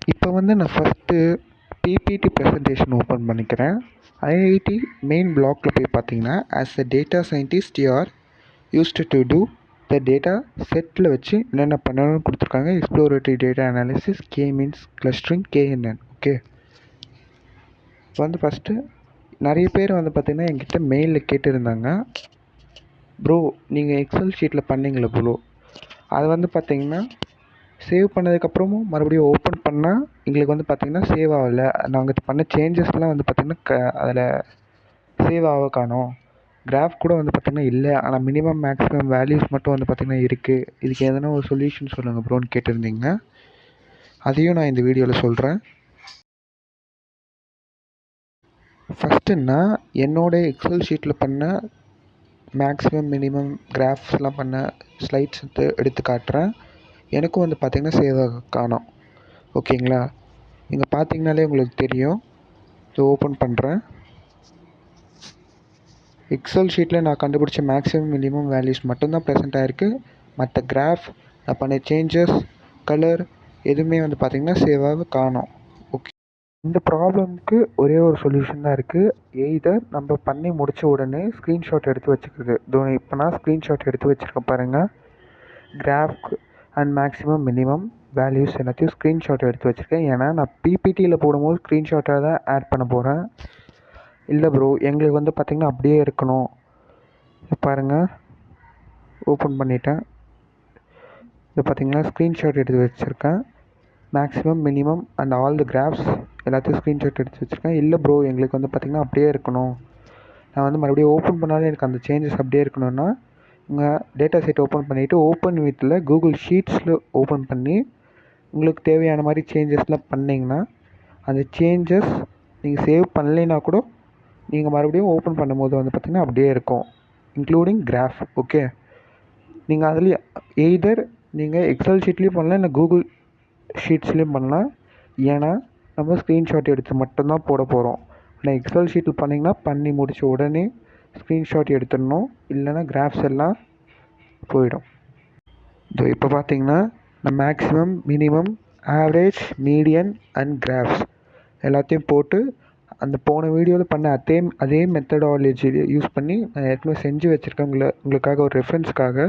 இப்போ வந்து நான் ஃபஸ்ட்டு பிபிடி ப்ரெசன்டேஷன் ஓப்பன் பண்ணிக்கிறேன். ஐஐடி மெயின் பிளாக்ல போய் பார்த்தீங்கன்னா, as a data scientist you are used to do the data செட்டில் வச்சு என்னென்ன பண்ணணும்னு கொடுத்துருக்காங்க. Exploratory data analysis, K means clustering, KNN. Okay, இப்போ வந்து ஃபஸ்ட்டு நிறைய பேர் வந்து பார்த்திங்கன்னா என்கிட்ட மெயிலில் கேட்டுருந்தாங்க, ப்ரோ நீங்கள் எக்ஸல் ஷீட்டில் பண்ணீங்களே ப்ரோ, அது வந்து பார்த்திங்கன்னா சேவ் பண்ணதுக்கப்புறமும் மறுபடியும் ஓப்பன் பண்ணால் எங்களுக்கு வந்து பார்த்திங்கன்னா சேவ் ஆகலை. நாங்கள் பண்ண சேஞ்சஸ்லாம் வந்து பார்த்திங்கன்னா அதில் சேவ் ஆக காணோம். கிராஃப் கூட வந்து பார்த்திங்கன்னா இல்லை, ஆனால் மினிமம் மேக்ஸிமம் வேல்யூஸ் மட்டும் வந்து பார்த்திங்கன்னா இருக்குது. இதுக்கு எதனா ஒரு சொல்யூஷன் சொல்லுங்கள் ப்ரோன்னு கேட்டிருந்தீங்க. அதையும் நான் இந்த வீடியோவில் சொல்கிறேன். ஃபஸ்ட்டு நான் என்னோடய எக்ஸல் ஷீட்டில் பண்ண மேக்ஸிமம் மினிமம் கிராஃப்ஸ்லாம் பண்ண ஸ்லைட்ஸ் எடுத்து காட்டுறேன். எனக்கும் வந்து பார்த்திங்கன்னா சேவ் ஆக காணோம். ஓகேங்களா, இங்கே பார்த்தீங்கனாலே உங்களுக்கு தெரியும். இது ஓப்பன் பண்ணுறேன். எக்ஸல் ஷீட்டில் நான் கண்டுபிடிச்ச மேக்ஸிமம் மினிமம் வேல்யூஸ் மட்டும்தான் ப்ரெசென்ட் ஆகிருக்கு. மற்ற கிராஃப், நான் பண்ண சேஞ்சஸ், கலர் எதுவுமே வந்து பார்த்திங்கன்னா சேவாக காணோம். ஓகே, இந்த ப்ராப்ளம்க்கு ஒரே ஒரு சொல்யூஷன் தான் இருக்குது. எய்தர் நம்ம பண்ணி முடித்த உடனே ஸ்க்ரீன்ஷாட் எடுத்து வச்சுக்கிறது. இப்போ நான் ஸ்க்ரீன்ஷாட் எடுத்து வச்சுருக்கேன் பாருங்கள். Graph and maximum minimum values எல்லாத்தையும் ஸ்க்ரீன்ஷாட் எடுத்து வச்சுருக்கேன். ஏன்னா நான் பிபிடியில் போடும்போது ஸ்க்ரீன்ஷாட்டாக தான் ஆட் பண்ண போகிறேன். இல்லை ப்ரோ, எங்களுக்கு வந்து பார்த்திங்கன்னா அப்படியே இருக்கணும். பாருங்கள், ஓப்பன் பண்ணிட்டேன். இது பார்த்திங்கன்னா ஸ்க்ரீன்ஷாட் எடுத்து வச்சுருக்கேன். Maximum minimum and all the graphs எல்லாத்தையும் ஸ்க்ரீன்ஷாட் எடுத்து வச்சுருக்கேன். இல்லை ப்ரோ, எங்களுக்கு வந்து பார்த்திங்கன்னா அப்படியே இருக்கணும், நான் வந்து மறுபடியும் ஓப்பன் பண்ணாலும் எனக்கு அந்த சேஞ்சஸ் அப்படியே இருக்கணும்னா, உங்கள் டேட்டா செட் ஓப்பன் பண்ணிவிட்டு ஓப்பன் வித்தில் கூகுள் ஷீட்ஸில் ஓப்பன் பண்ணி உங்களுக்கு தேவையான மாதிரி சேஞ்சஸ்லாம் பண்ணிங்கன்னா, அந்த சேஞ்சஸ் நீங்கள் சேவ் பண்ணலைன்னா கூட நீங்கள் மறுபடியும் ஓப்பன் பண்ணும்போது வந்து பார்த்திங்கன்னா அப்படியே இருக்கும், இன்க்ளூடிங் கிராஃப். ஓகே, நீங்கள் அதுலேயும் எய்தர் நீங்கள் எக்ஸல் ஷீட்லேயும் பண்ணலாம், இல்லை கூகுள் ஷீட்ஸ்லேயும் பண்ணலாம். ஏன்னா நம்ம ஸ்க்ரீன்ஷாட் எடுத்து மட்டும்தான் போட போகிறோம். ஆனால் எக்ஸல் ஷீட்டில் பண்ணிங்கன்னா பண்ணி முடித்த உடனே ஸ்க்ரீன்ஷாட் எடுத்துடணும், இல்லைன்னா கிராஃப்ஸ் எல்லாம் போயிடும். இப்போ பார்த்தீங்கன்னா நான் maximum minimum average median and graphs எல்லாத்தையும் போட்டு அந்த போன வீடியோவில் பண்ண அதே மெத்தடாலஜி யூஸ் பண்ணி நான் ஏற்கனவே செஞ்சு வச்சுருக்கேன். உங்களுக்காக ஒரு ரெஃபரன்ஸ்க்காக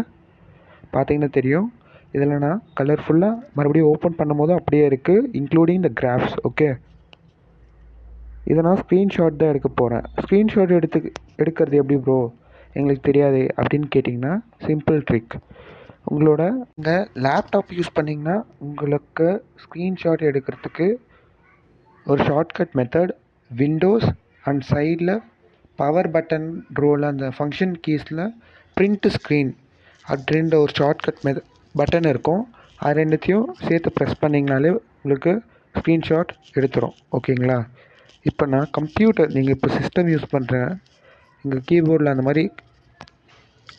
பார்த்தீங்கன்னா தெரியும். இதில் நான் கலர்ஃபுல்லாக மறுபடியும் ஓப்பன் பண்ணும் போது அப்படியே இருக்குது, இன்க்ளூடிங் த கிராஃப்ஸ். ஓகே, இதை நான் ஸ்க்ரீன்ஷாட் தான் எடுக்க போகிறேன். ஸ்க்ரீன்ஷாட் எடுக்கிறது எப்படி ப்ரோ, எங்களுக்கு தெரியாது அப்படின்னு கேட்டிங்கன்னா, சிம்பிள் ட்ரிக். உங்களோட இந்த லேப்டாப் யூஸ் பண்ணிங்கன்னா உங்களுக்கு ஸ்க்ரீன்ஷாட் எடுக்கிறதுக்கு ஒரு ஷார்ட்கட் மெத்தட், விண்டோஸ் அண்ட் சைடில் பவர் பட்டன் ரோவில் அந்த ஃபங்க்ஷன் கீஸில் பிரிண்ட் ஸ்க்ரீன் அப்படின்ற ஒரு ஷார்ட்கட் பட்டன் இருக்கும். அது ரெண்டுத்தையும் சேர்த்து ப்ரெஸ் பண்ணிங்கனாலே உங்களுக்கு ஸ்க்ரீன்ஷாட் எடுத்துரும். ஓகேங்களா, இப்போ நான் கம்ப்யூட்டர், நீங்கள் இப்போ சிஸ்டம் யூஸ் பண்ணுறேன், எங்கள் கீபோர்டில் அந்த மாதிரி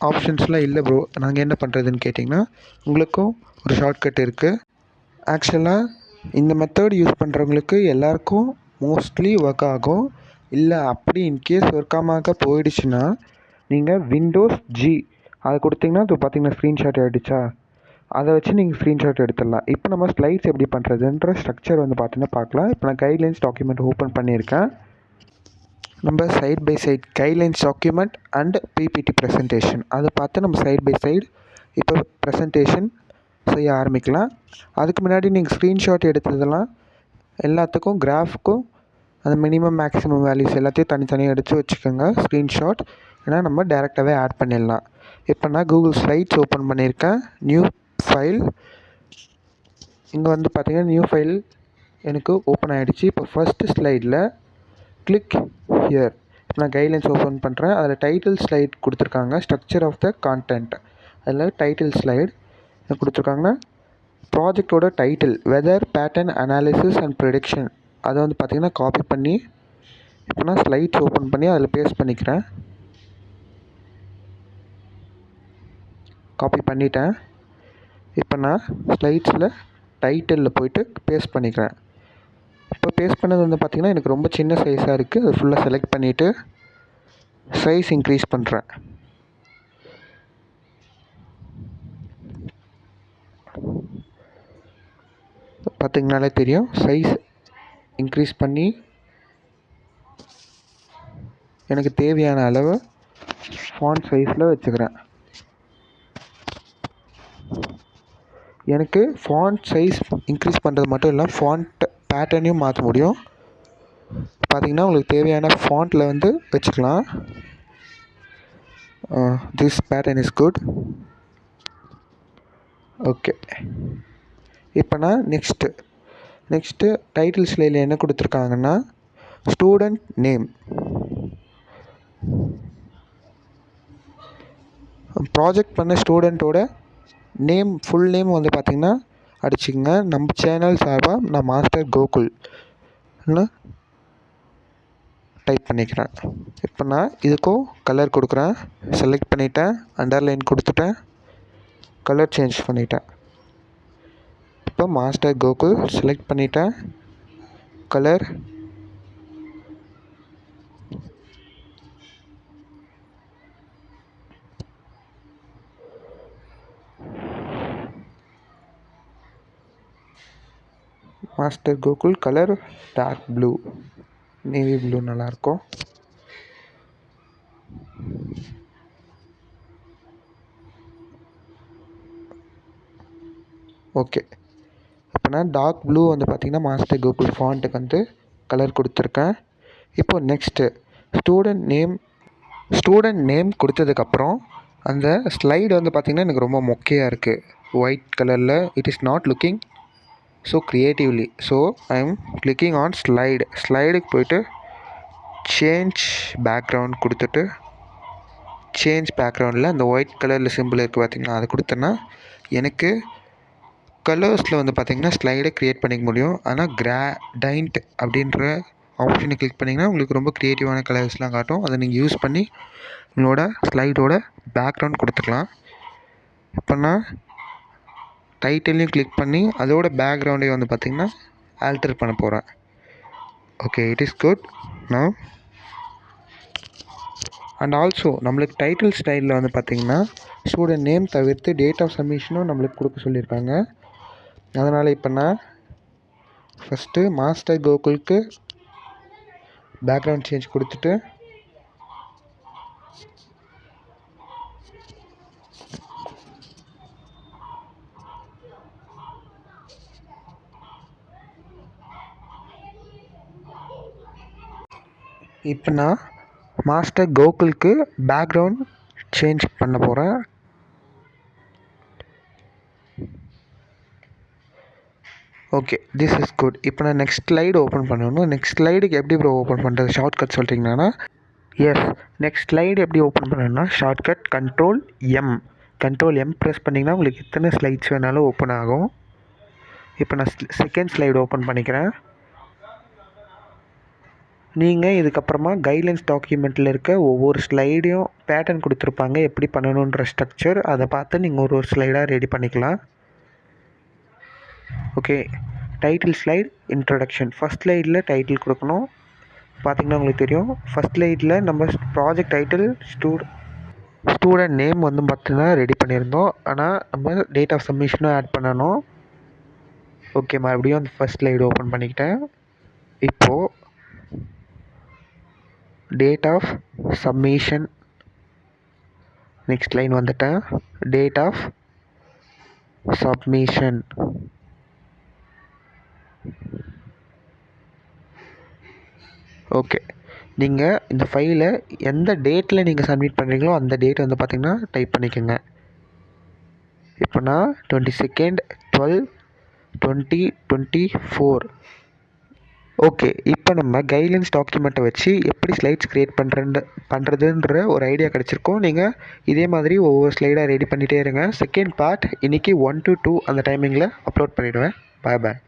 ஆப்ஷன்ஸ்லாம் இல்லை ப்ரோ, நாங்கள் என்ன பண்ணுறதுன்னு கேட்டிங்கன்னா, உங்களுக்கும் ஒரு ஷார்ட்கட் இருக்குது. ஆக்சுவலாக இந்த மெத்தட் யூஸ் பண்ணுறவங்களுக்கு எல்லாருக்கும் மோஸ்ட்லி ஒர்க் ஆகும். இல்லை அப்படி இன்கேஸ் ஒர்க் ஆகாமல் போயிடுச்சுன்னா நீங்கள் விண்டோஸ் ஜி அதை கொடுத்தீங்கன்னா இப்போ பார்த்தீங்கன்னா ஸ்க்ரீன்ஷாட் ஆகிடுச்சா, அதை வச்சு நீங்கள் ஸ்க்ரீன்ஷாட் எடுத்துடலாம். இப்போ நம்ம ஸ்லைட்ஸ் எப்படி பண்ணுறதுன்ற ஸ்ட்ரக்சர் வந்து பார்த்தீங்கன்னா பார்க்கலாம். இப்போ நான் கைட்லைன்ஸ் டாக்குமெண்ட் ஓப்பன் பண்ணியிருக்கேன். நம்ம side by side guidelines document and PPT presentation அதை பார்த்து நம்ம சைட் பை சைடு இப்போ ப்ரெசன்டேஷன் செய்ய ஆரம்பிக்கலாம். அதுக்கு முன்னாடி நீங்கள் ஸ்க்ரீன்ஷாட் எடுத்ததெல்லாம் எல்லாத்துக்கும் கிராஃப்க்கும் அந்த மினிமம் மேக்ஸிமம் வேல்யூஸ் எல்லாத்தையும் தனித்தனியாக எடுத்து வச்சுக்கோங்க ஸ்க்ரீன்ஷாட். ஏன்னா நம்ம டேரெக்டாகவே ஆட் பண்ணிடலாம். இப்போ நான் கூகுள் ஸ்லைட்ஸ் ஓப்பன் பண்ணியிருக்கேன். நியூ ஃபைல், இங்கே வந்து பார்த்திங்கன்னா நியூ ஃபைல் எனக்கு ஓப்பன் ஆகிடுச்சு. இப்போ ஃபஸ்ட்டு ஸ்லைடில் கிளிக் ஹியர், இப்போ நான் கைட்லைன்ஸ் ஓப்பன் பண்ணுறேன். அதில் டைட்டில் ஸ்லைட் கொடுத்துருக்காங்க, ஸ்ட்ரக்சர் ஆஃப் த கான்டென்ட். அதில் டைட்டில் ஸ்லைடு கொடுத்துருக்காங்கன்னா ப்ராஜெக்டோட title weather pattern analysis and prediction, அதை வந்து பார்த்திங்கன்னா காப்பி பண்ணி இப்போ நான் ஸ்லைட்ஸ் ஓப்பன் பண்ணி அதில் பேஸ்ட் பண்ணிக்கிறேன். காப்பி பண்ணிட்டேன். இப்போ நான் ஸ்லைட்ஸில் டைட்டிலில் போய்ட்டு பேஸ்ட் பண்ணிக்கிறேன். இப்போ பேஸ்ட் பண்ணது வந்து பார்த்திங்கன்னா எனக்கு ரொம்ப சின்ன சைஸாக இருக்குது. அதை ஃபுல்லாக செலக்ட் பண்ணிவிட்டு சைஸ் இன்க்ரீஸ் பண்ணுறேன். பார்த்திங்கனாலே தெரியும். சைஸ் இன்க்ரீஸ் பண்ணி எனக்கு தேவையான அளவு ஃபாண்ட் சைஸில் வச்சுக்கிறேன். எனக்கு ஃபாண்ட் சைஸ் இன்க்ரீஸ் பண்ணுறது மட்டும் இல்லை, ஃபாண்ட் பேட்டர்னையும் மாற்ற முடியும். பார்த்திங்கன்னா உங்களுக்கு தேவையான ஃபாண்ட்டில் வந்து வச்சுக்கலாம். This pattern is good. Okay, இப்போ நான் நெக்ஸ்ட்டு டைட்டில் ஸ்லைடில் என்ன கொடுத்துருக்காங்கன்னா, ஸ்டூடெண்ட் நேம், ப்ராஜெக்ட் பண்ண ஸ்டூடெண்ட்டோட நேம், ஃபுல் நேம் வந்து பார்த்திங்கன்னா அடிச்சுக்கங்க. நம்ம சேனல் சார்பாக நான் மாஸ்டர் கோகுல் டைப் பண்ணிக்கிறேன். இப்போ நான் இதுக்கும் கலர் கொடுக்குறேன். செலக்ட் பண்ணிவிட்டேன், அண்டர்லைன் கொடுத்துட்டேன், கலர் சேஞ்ச் பண்ணிட்டேன். இப்போ மாஸ்டர் கோகுல் செலக்ட் பண்ணிட்டேன், colour master Gokul, colour dark blue, navy blue நல்லாயிருக்கும். ஓகே, இப்போ நான் டார்க் ப்ளூ வந்து பார்த்திங்கன்னா மாஸ்டர் கோகுல் ஃபாண்ட்டுக்கு வந்து கலர் கொடுத்துருக்கேன். இப்போ நெக்ஸ்ட்டு ஸ்டூடெண்ட் நேம் கொடுத்ததுக்கப்புறம் அந்த ஸ்லைடு வந்து பார்த்திங்கன்னா எனக்கு ரொம்ப மொக்கையாக இருக்குது. ஒயிட் கலரில் it is not looking so creatively. So I am clicking on ஸ்லைடுக்கு போய்ட்டு சேஞ்ச் பேக்ரவுண்ட் கொடுத்துட்டு, சேஞ்ச் பேக்ரவுண்டில் அந்த ஒயிட் கலரில் சிம்பிள் இருக்குது பார்த்திங்கன்னா, அதை கொடுத்தேன்னா எனக்கு கலர்ஸில் வந்து பார்த்திங்கன்னா ஸ்லைடை க்ரியேட் பண்ணிக்க முடியும். ஆனால் கிராடைண்ட் அப்படின்ற ஆப்ஷனை கிளிக் பண்ணிங்கன்னா உங்களுக்கு ரொம்ப க்ரியேட்டிவான கலர்ஸ்லாம் காட்டும். அதை நீங்கள் யூஸ் பண்ணி உங்களோட ஸ்லைடோட பேக்ரவுண்ட் கொடுத்துக்கலாம். இப்போ நான் டைட்டிலையும் கிளிக் பண்ணி அதோட பேக்ரவுண்டையும் வந்து பார்த்திங்கன்னா ஆல்டர் பண்ண போகிறேன். Okay, it is good now. And also நம்மளுக்கு டைட்டில் ஸ்டைலில் வந்து பார்த்திங்கன்னா ஸ்டூடெண்ட் நேம் தவிர்த்து டேட் ஆஃப் சப்மிஷனும் நம்மளுக்கு கொடுக்க சொல்லியிருக்காங்க. அதனால் இப்போ நான் ஃபஸ்ட்டு மாஸ்டர் கோகுலுக்கு பேக்ரவுண்ட் சேஞ்ச் கொடுத்துட்டு இப்போ நான் மாஸ்டர் கோகுலுக்கு பேக்ரவுண்ட் சேஞ்ச் பண்ண போகிறேன். Okay, this is good. இப்போ நான் நெக்ஸ்ட் ஸ்லைடு ஓப்பன் பண்ணணும். நெக்ஸ்ட் ஸ்லைடுக்கு எப்படி ப்ரோ ஓப்பன் பண்ணுறது, ஷார்ட்கட் சொல்கிறீங்கன்னா? எஸ், நெக்ஸ்ட் ஸ்லைடு எப்படி ஓப்பன் பண்ணணும்னா ஷார்ட்கட் கண்ட்ரோல் எம் ப்ரெஸ் பண்ணிங்கன்னா உங்களுக்கு எத்தனை ஸ்லைட்ஸ் வேணாலும் ஓப்பன் ஆகும். இப்போ நான் செகண்ட் ஸ்லைடு ஓப்பன் பண்ணிக்கிறேன். நீங்கள் இதுக்கப்புறமா கைட்லைன்ஸ் டாக்குமெண்ட்டில் இருக்க ஒவ்வொரு ஸ்லைடையும் பேட்டர்ன் கொடுத்துருப்பாங்க எப்படி பண்ணணுன்ற ஸ்ட்ரக்சர், அதை பார்த்து நீங்கள் ஒரு ஸ்லைடாக ரெடி பண்ணிக்கலாம். Okay, title slide introduction. First ஸ்லைடில் டைட்டில் கொடுக்கணும். பார்த்திங்கன்னா உங்களுக்கு தெரியும், ஃபஸ்ட் ஸ்லைடில் நம்ம ப்ராஜெக்ட் டைட்டில் ஸ்டூடெண்ட் நேம் வந்து பார்த்திங்கன்னா ரெடி பண்ணியிருந்தோம். ஆனால் நம்ம டேட் ஆஃப் சப்மிஷனும் ஆட் பண்ணணும். ஓகே, மறுபடியும் அந்த ஃபஸ்ட் ஸ்லைடு ஓப்பன் பண்ணிக்கிட்டேன். இப்போது date of submission next line வந்துட்டேன். டேட் ஆஃப் சப்மிஷன் ஓகே, நீங்கள் இந்த ஃபைலை எந்த டேட்டில் நீங்கள் சப்மிட் பண்ணுறீங்களோ அந்த டேட் வந்து பார்த்திங்கன்னா டைப் பண்ணிக்கோங்க. இப்போ நான் 22/12/2024. ஓகே, இப்போ நம்ம கைட்லைன்ஸ் டாக்குமெண்ட்டை வச்சு எப்படி ஸ்லைட்ஸ் க்ரியேட் பண்ணுறதுன்ற ஒரு ஐடியா கிடச்சிருக்கோம். நீங்கள் இதே மாதிரி ஒவ்வொரு ஸ்லைடாக ரெடி பண்ணிகிட்டே இருங்க. செகண்ட் பார்ட் இன்றைக்கி 1 to 2 அந்த டைமிங்கில் அப்லோட் பண்ணிவிடுவேன். பாய்.